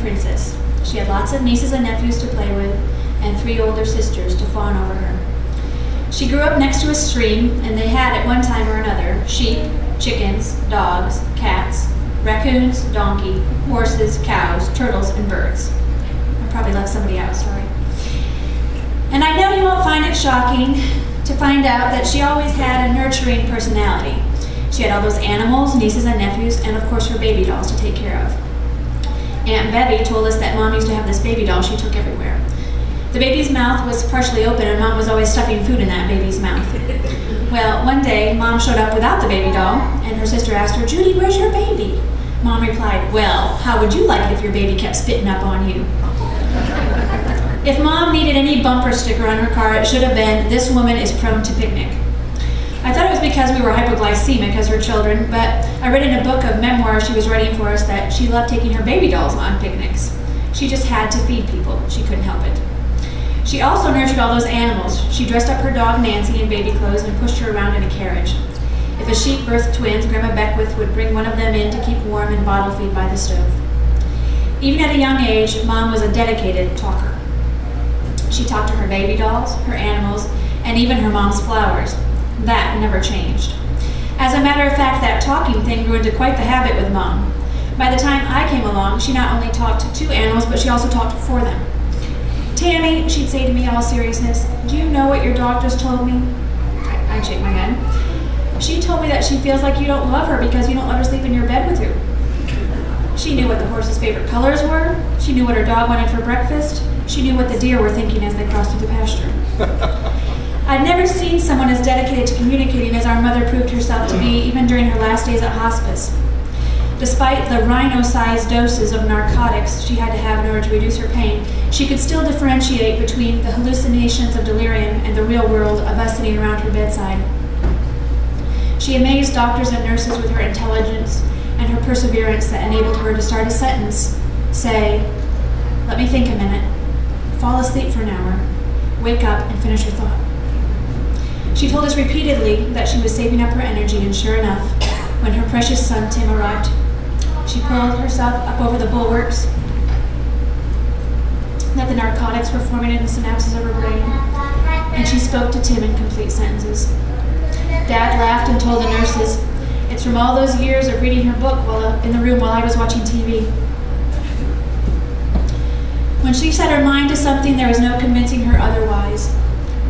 princess. She had lots of nieces and nephews to play with, and 3 older sisters to fawn over her. She grew up next to a stream, and they had, at one time or another, sheep, chickens, dogs, cats, raccoons, donkey, horses, cows, turtles, and birds. I probably left somebody out, sorry. And I know you won't find it shocking to find out that she always had a nurturing personality. She had all those animals, nieces and nephews, and of course her baby dolls to take care of. Aunt Bevy told us that Mom used to have this baby doll she took everywhere. The baby's mouth was partially open and Mom was always stuffing food in that baby's mouth. Well, one day, Mom showed up without the baby doll, and her sister asked her, "Judy, where's your baby?" Mom replied, "Well, how would you like it if your baby kept spitting up on you?" If Mom needed any bumper sticker on her car, it should have been, "This woman is prone to picnic." I thought it was because we were hypoglycemic as her children, but I read in a book of memoirs she was writing for us that she loved taking her baby dolls on picnics. She just had to feed people. She couldn't help it. She also nurtured all those animals. She dressed up her dog Nancy in baby clothes and pushed her around in a carriage. If a sheep birthed twins, Grandma Beckwith would bring one of them in to keep warm and bottle feed by the stove. Even at a young age, Mom was a dedicated talker. She talked to her baby dolls, her animals, and even her mom's flowers. That never changed. As a matter of fact, that talking thing grew into quite the habit with Mom. By the time I came along, she not only talked to animals, but she also talked for them. "Tammy," she'd say to me all seriousness, "do you know what your dog just told me?" I'd shake my head. "She told me that she feels like you don't love her because you don't let her sleep in your bed with you." She knew what the horse's favorite colors were. She knew what her dog wanted for breakfast. She knew what the deer were thinking as they crossed through the pasture. I'd never seen someone as dedicated to communicating as our mother proved herself to be, even during her last days at hospice. Despite the rhino-sized doses of narcotics she had to have in order to reduce her pain, she could still differentiate between the hallucinations of delirium and the real world of us sitting around her bedside. She amazed doctors and nurses with her intelligence and her perseverance that enabled her to start a sentence, say, "Let me think a minute, fall asleep for an hour, wake up and finish your thought." She told us repeatedly that she was saving up her energy, and sure enough, when her precious son Tim arrived, she pulled herself up over the bulwarks that the narcotics were forming in the synapses of her brain, and she spoke to Tim in complete sentences. Dad laughed and told the nurses, "It's from all those years of reading her book in the room while I was watching TV." When she set her mind to something, there was no convincing her otherwise.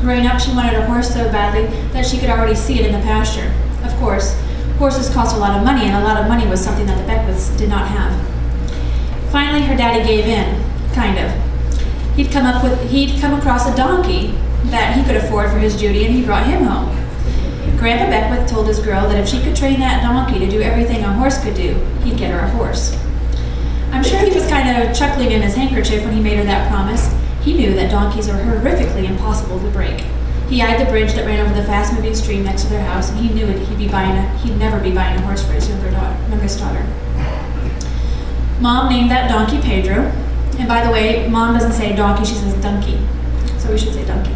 Growing up, she wanted a horse so badly that she could already see it in the pasture. Of course, horses cost a lot of money, and a lot of money was something that the Beckwiths did not have. Finally, her daddy gave in, kind of. He'd come across a donkey that he could afford for his Judy, and he brought him home. Grandpa Beckwith told his girl that if she could train that donkey to do everything a horse could do, he'd get her a horse. I'm sure he was kind of chuckling in his handkerchief when he made her that promise. He knew that donkeys are horrifically impossible to break. He eyed the bridge that ran over the fast-moving stream next to their house, and he knew he'd never be buying a horse for his youngest daughter. Mom named that donkey Pedro, and by the way, Mom doesn't say donkey, she says donkey, so we should say donkey.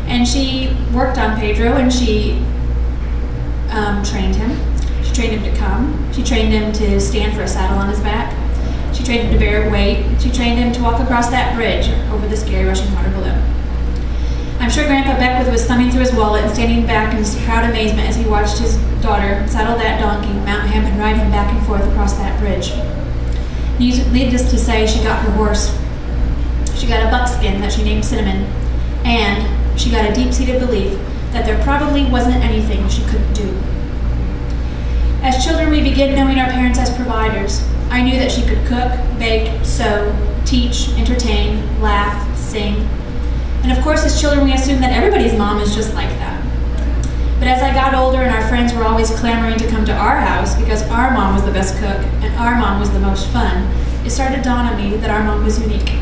And she worked on Pedro, and she trained him. She trained him to come. She trained him to stand for a saddle on his back. She trained him to bear weight. She trained him to walk across that bridge over the scary rushing water below. I'm sure Grandpa Beckwith was thumbing through his wallet and standing back in proud amazement as he watched his daughter saddle that donkey, mount him, and ride him back and forth across that bridge. Needless to say, she got her horse. She got a buckskin that she named Cinnamon, and she got a deep-seated belief that there probably wasn't anything she couldn't do. As children, we begin knowing our parents as providers. I knew that she could cook, bake, sew, teach, entertain, laugh, sing. And of course, as children, we assume that everybody's mom is just like that. But as I got older and our friends were always clamoring to come to our house because our mom was the best cook and our mom was the most fun, it started to dawn on me that our mom was unique.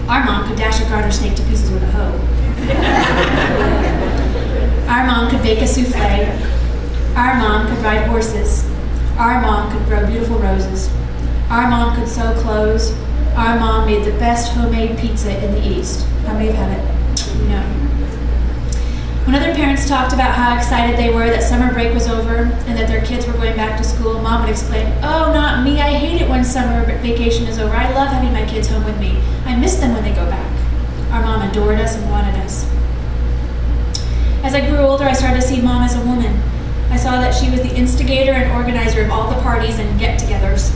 Our mom could dash a garter snake to pieces with a hoe. Our mom could bake a souffle. Our mom could ride horses. Our mom could grow beautiful roses. Our mom could sew clothes. Our mom made the best homemade pizza in the East. How many have had it? No. When other parents talked about how excited they were that summer break was over and that their kids were going back to school, Mom would explain, "Oh, not me. I hate it when summer vacation is over. I love having my kids home with me. I miss them when they go back." Our mom adored us and wanted us. As I grew older, I started to see Mom as a woman. I saw that she was the instigator and organizer of all the parties and get-togethers.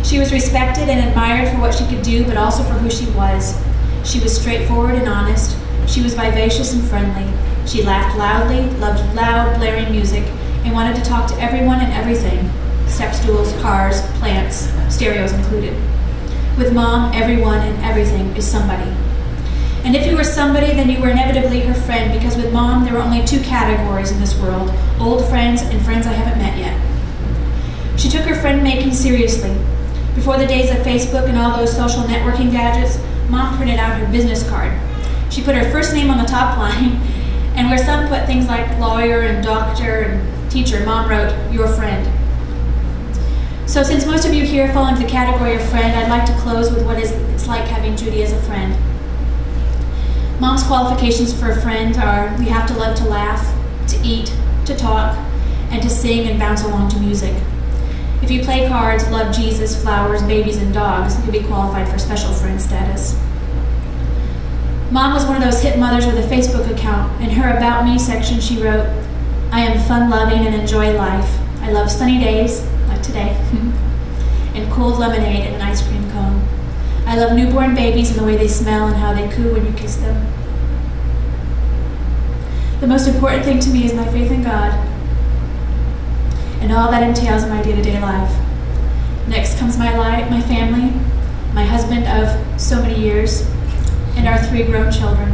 She was respected and admired for what she could do, but also for who she was. She was straightforward and honest. She was vivacious and friendly. She laughed loudly, loved loud, blaring music, and wanted to talk to everyone and everything. Step stools, cars, plants, stereos included. With Mom, everyone and everything is somebody. And if you were somebody, then you were inevitably her friend, because with Mom, there were only two categories in this world: old friends and friends I haven't met yet. She took her friend-making seriously. Before the days of Facebook and all those social networking gadgets, Mom printed out her business card. She put her first name on the top line, and where some put things like lawyer and doctor and teacher, Mom wrote, "Your friend." So since most of you here fall into the category of friend, I'd like to close with what it's like having Judi as a friend. Mom's qualifications for a friend are: we have to love to laugh, to eat, to talk, and to sing and bounce along to music. If you play cards, love Jesus, flowers, babies, and dogs, you'll be qualified for special friend status. Mom was one of those hip mothers with a Facebook account. In her About Me section, she wrote, "I am fun-loving and enjoy life. I love sunny days, like today, and cold lemonade and an ice cream cone. I love newborn babies and the way they smell and how they coo when you kiss them. The most important thing to me is my faith in God and all that entails in my day-to-day life. Next comes my family, my husband of so many years, and our 3 grown children.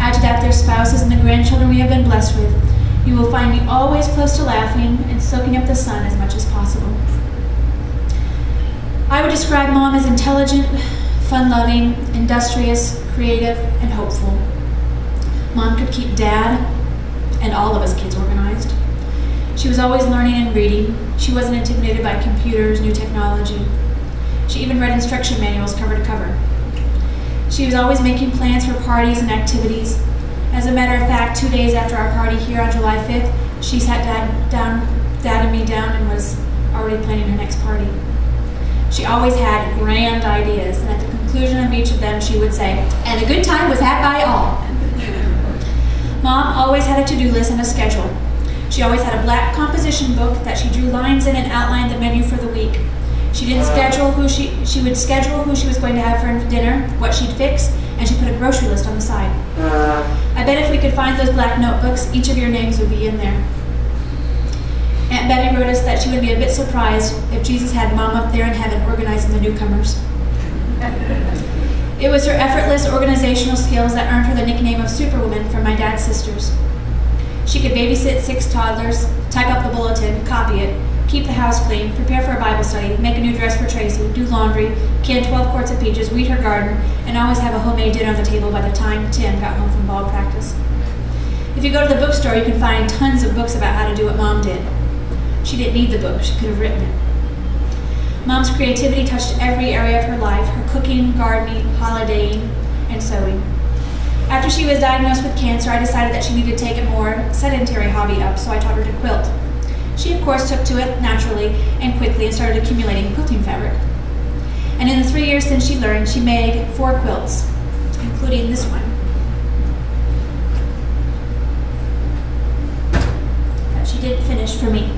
Add to that their spouses and the grandchildren we have been blessed with. You will find me always close to laughing and soaking up the sun as much as possible." I would describe Mom as intelligent, fun-loving, industrious, creative, and hopeful. Mom could keep Dad and all of us kids organized. She was always learning and reading. She wasn't intimidated by computers, new technology. She even read instruction manuals cover to cover. She was always making plans for parties and activities. As a matter of fact, 2 days after our party here on July 5th, she sat Dad and me down and was already planning her next party. She always had grand ideas, and at the conclusion of each of them, she would say, "And a good time was had by all." Mom always had a to-do list and a schedule. She always had a black composition book that she drew lines in and outlined the menu for the week. She would schedule who she was going to have for dinner, what she'd fix, and she put a grocery list on the side. I bet if we could find those black notebooks, each of your names would be in there. Aunt Betty wrote us that she would be a bit surprised if Jesus had Mom up there in heaven organizing the newcomers. It was her effortless organizational skills that earned her the nickname of Superwoman from my dad's sisters. She could babysit 6 toddlers, type up the bulletin, copy it, keep the house clean, prepare for a Bible study, make a new dress for Tracy, do laundry, can 12 quarts of peaches, weed her garden, and always have a homemade dinner on the table by the time Tim got home from ball practice. If you go to the bookstore, you can find tons of books about how to do what Mom did. She didn't need the book, she could have written it. Mom's creativity touched every area of her life: her cooking, gardening, holidaying, and sewing. After she was diagnosed with cancer, I decided that she needed to take a more sedentary hobby up, so I taught her to quilt. She, of course, took to it naturally and quickly and started accumulating quilting fabric. And in the 3 years since she learned, she made 4 quilts, including this one that she did finish for me.